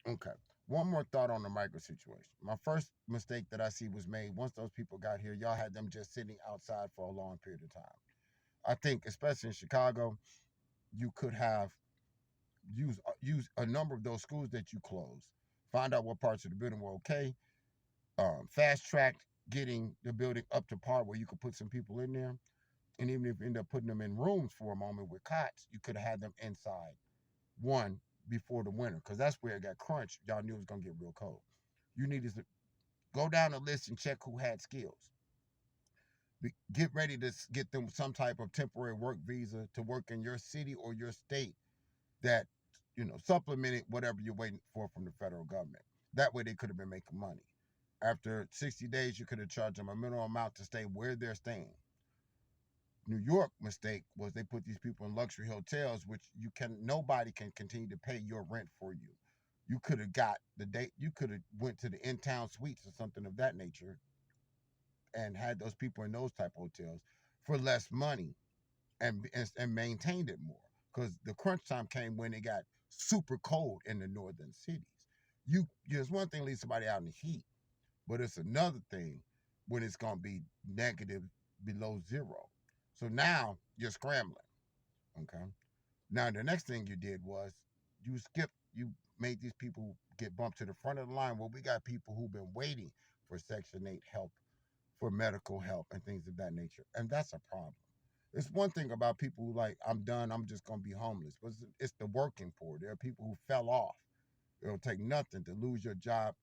Okay. One more thought on the migrant situation. My first mistake that I see was made once those people got here. Y'all had them just sitting outside for a long period of time. I think, especially in Chicago, you could have use a number of those schools that you closed. Find out what parts of the building were okay. Fast track getting the building up to par where you could put some people in there. And even if you end up putting them in rooms for a moment with cots, you could have had them inside one before the winter because that's where it got crunched. Y'all knew it was gonna get real cold. You needed to go down the list and check who had skills. Get ready to get them some type of temporary work visa to work in your city or your state that supplemented whatever you're waiting for from the federal government. That way they could have been making money. After 60 days, you could have charged them a minimum amount to stay where they're staying. New York mistake was they put these people in luxury hotels, which nobody can continue to pay your rent for you. You could have got the date. You could have went to the in-town suites or something of that nature, and had those people in those type of hotels for less money, and maintained it more. Because the crunch time came when it got super cold in the northern cities. It's one thing to leave somebody out in the heat, but it's another thing when it's gonna be negative below zero. So now you're scrambling. Okay. Now the next thing you did was you made these people get bumped to the front of the line. Well, we got people who've been waiting for Section 8 help, for medical help and things of that nature. And that's a problem. It's one thing about people who like, I'm done, I'm just gonna be homeless. But it's the working poor. There are people who fell off. It'll take nothing to lose your job,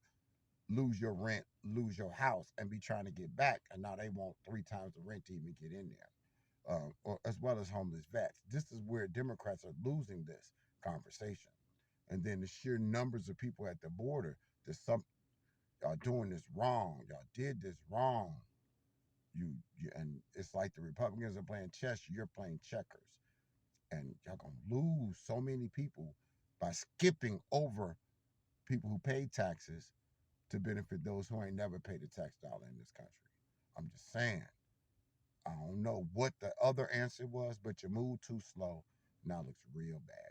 lose your rent, lose your house, and be trying to get back. And now they want 3 times the rent to even get in there. Or as well as homeless vets. This is where Democrats are losing this conversation. And then the sheer numbers of people at the border, there's some y'all doing this wrong. Y'all did this wrong. And it's like the Republicans are playing chess, you're playing checkers. And y'all gonna lose so many people by skipping over people who pay taxes to benefit those who ain't never paid a tax dollar in this country. I'm just saying. I don't know what the other answer was, but you moved too slow. Now it looks real bad.